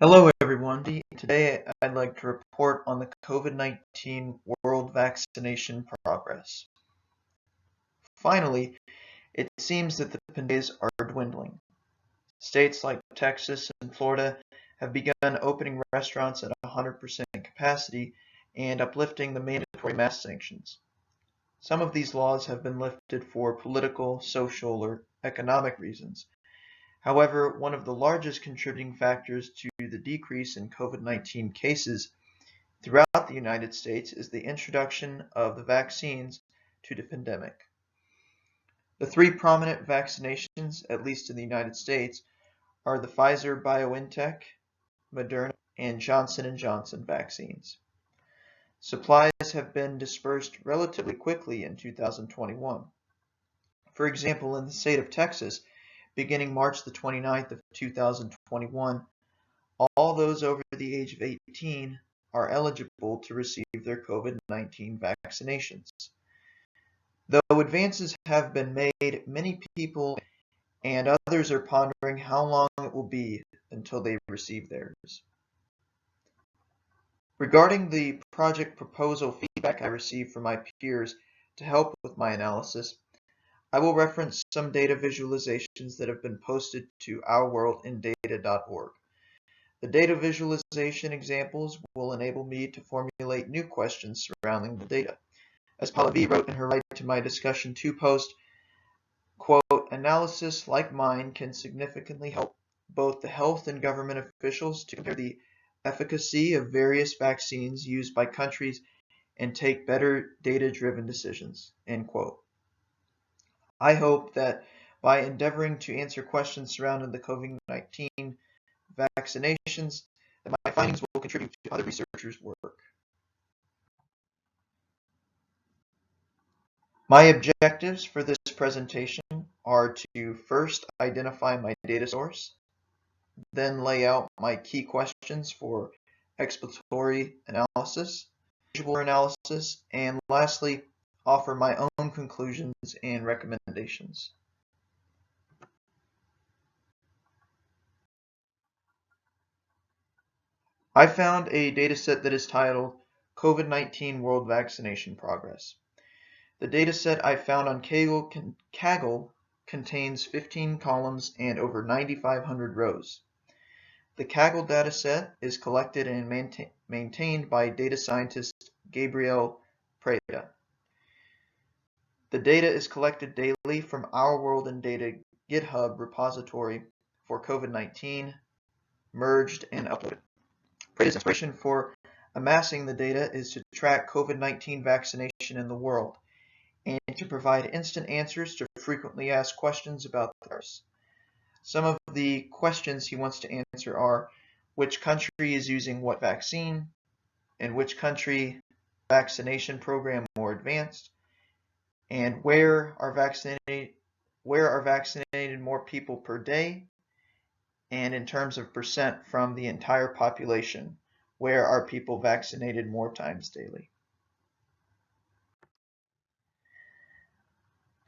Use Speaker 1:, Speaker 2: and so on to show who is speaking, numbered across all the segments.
Speaker 1: Hello everyone. Today I'd like to report on the COVID-19 world vaccination progress. Finally, it seems that the pandemics are dwindling. States like Texas and Florida have begun opening restaurants at 100% capacity and uplifting the mandatory mask sanctions. Some of these laws have been lifted for political, social, or economic reasons. However, one of the largest contributing factors to the decrease in COVID-19 cases throughout the United States is the introduction of the vaccines to the pandemic. The three prominent vaccinations, at least in the United States, are the Pfizer-BioNTech, Moderna, and Johnson & Johnson vaccines. Supplies have been dispersed relatively quickly in 2021. For example, in the state of Texas, beginning March the 29th of 2021, all those over the age of 18 are eligible to receive their COVID-19 vaccinations. Though advances have been made, many people and others are pondering how long it will be until they receive theirs. Regarding the project proposal feedback I received from my peers to help with my analysis, I will reference some data visualizations that have been posted to ourworldindata.org. The data visualization examples will enable me to formulate new questions surrounding the data. As Paula B. wrote in her Right to My Discussion 2 post, quote, analysis like mine can significantly help both the health and government officials to compare the efficacy of various vaccines used by countries and take better data-driven decisions, end quote. I hope that by endeavoring to answer questions surrounding the COVID-19 vaccinations, that my findings will contribute to other researchers' work. My objectives for this presentation are to first identify my data source, then lay out my key questions for exploratory analysis, visual analysis, and lastly, offer my own conclusions and recommendations. I found a dataset that is titled COVID-19 World Vaccination Progress. The dataset I found on Kaggle contains 15 columns and over 9,500 rows. The Kaggle dataset is collected and maintained by data scientist Gabriel Preda. The data is collected daily from Our World in Data GitHub repository for COVID-19, merged and uploaded. Preda's inspiration for amassing the data is to track COVID-19 vaccination in the world and to provide instant answers to frequently asked questions about the virus. Some of the questions he wants to answer are: which country is using what vaccine? In which country vaccination program more advanced? And where are vaccinated more people per day? And in terms of percent from the entire population, where are people vaccinated more times daily?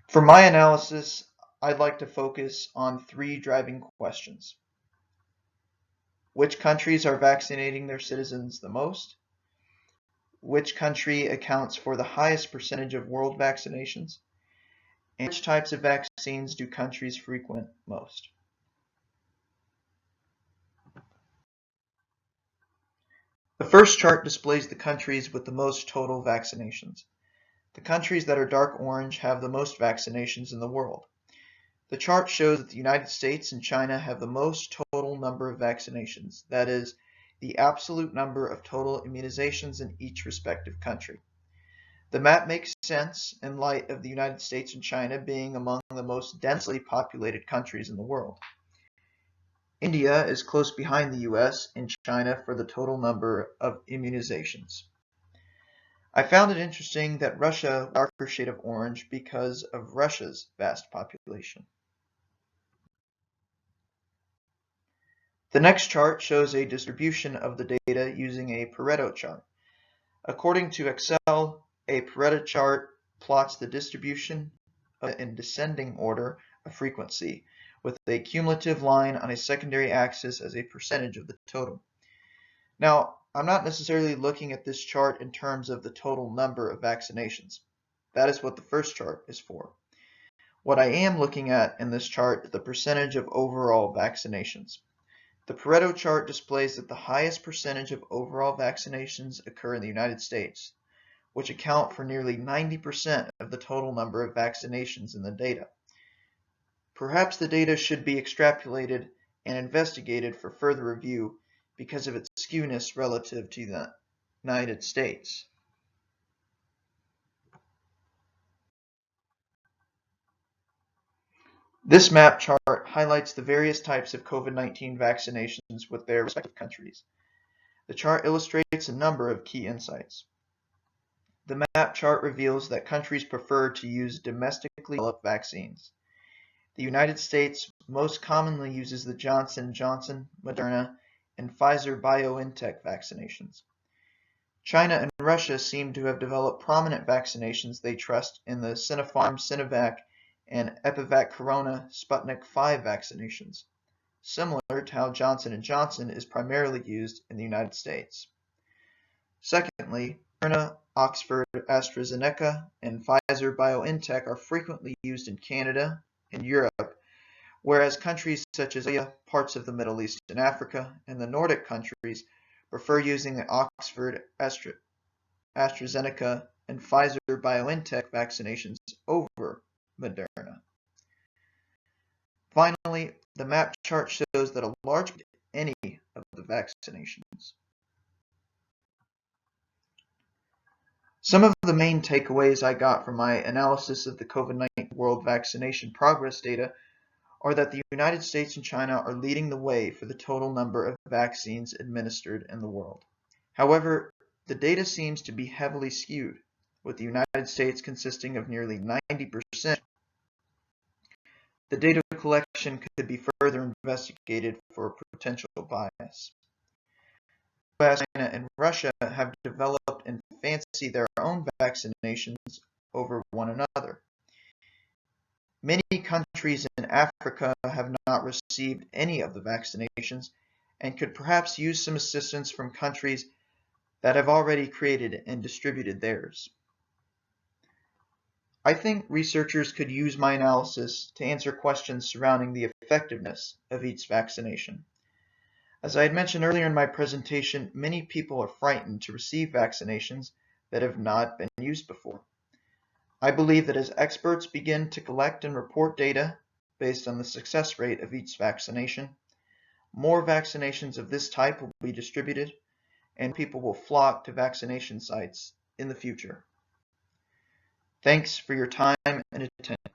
Speaker 1: For my analysis, I'd like to focus on three driving questions. Which countries are vaccinating their citizens the most? Which country accounts for the highest percentage of world vaccinations? And which types of vaccines do countries frequent most? The first chart displays the countries with the most total vaccinations. The countries that are dark orange have the most vaccinations in the world. The chart shows that the United States and China have the most total number of vaccinations, that is, the absolute number of total immunizations in each respective country. The map makes sense in light of the United States and China being among the most densely populated countries in the world. India is close behind the US and China for the total number of immunizations. I found it interesting that Russia was a darker shade of orange because of Russia's vast population. The next chart shows a distribution of the data using a Pareto chart. According to Excel, a Pareto chart plots the distribution in descending order of frequency, with a cumulative line on a secondary axis as a percentage of the total. Now, I'm not necessarily looking at this chart in terms of the total number of vaccinations. That is what the first chart is for. What I am looking at in this chart is the percentage of overall vaccinations. The Pareto chart displays that the highest percentage of overall vaccinations occur in the United States, which account for nearly 90% of the total number of vaccinations in the data. Perhaps the data should be extrapolated and investigated for further review because of its skewness relative to the United States. This map chart highlights the various types of COVID-19 vaccinations with their respective countries. The chart illustrates a number of key insights. The map chart reveals that countries prefer to use domestically developed vaccines. The United States most commonly uses the Johnson & Johnson, Moderna, and Pfizer-BioNTech vaccinations. China and Russia seem to have developed prominent vaccinations they trust in the Sinopharm Sinovac and Epivac Corona Sputnik V vaccinations, similar to how Johnson & Johnson is primarily used in the United States. Secondly, Moderna, Oxford, AstraZeneca, and Pfizer-BioNTech are frequently used in Canada and Europe, whereas countries such as Australia, parts of the Middle East and Africa, and the Nordic countries prefer using the Oxford, AstraZeneca, and Pfizer-BioNTech vaccinations over Moderna. Finally, the map chart shows that a large any of the vaccinations. Some of the main takeaways I got from my analysis of the COVID-19 world vaccination progress data are that the United States and China are leading the way for the total number of vaccines administered in the world. However, the data seems to be heavily skewed, with the United States consisting of nearly 90%. The data collection could be further investigated for potential bias. US, China, and Russia have developed and fancy their own vaccinations over one another. Many countries in Africa have not received any of the vaccinations and could perhaps use some assistance from countries that have already created and distributed theirs. I think researchers could use my analysis to answer questions surrounding the effectiveness of each vaccination. As I had mentioned earlier in my presentation, many people are frightened to receive vaccinations that have not been used before. I believe that as experts begin to collect and report data based on the success rate of each vaccination, more vaccinations of this type will be distributed and people will flock to vaccination sites in the future. Thanks for your time and attention.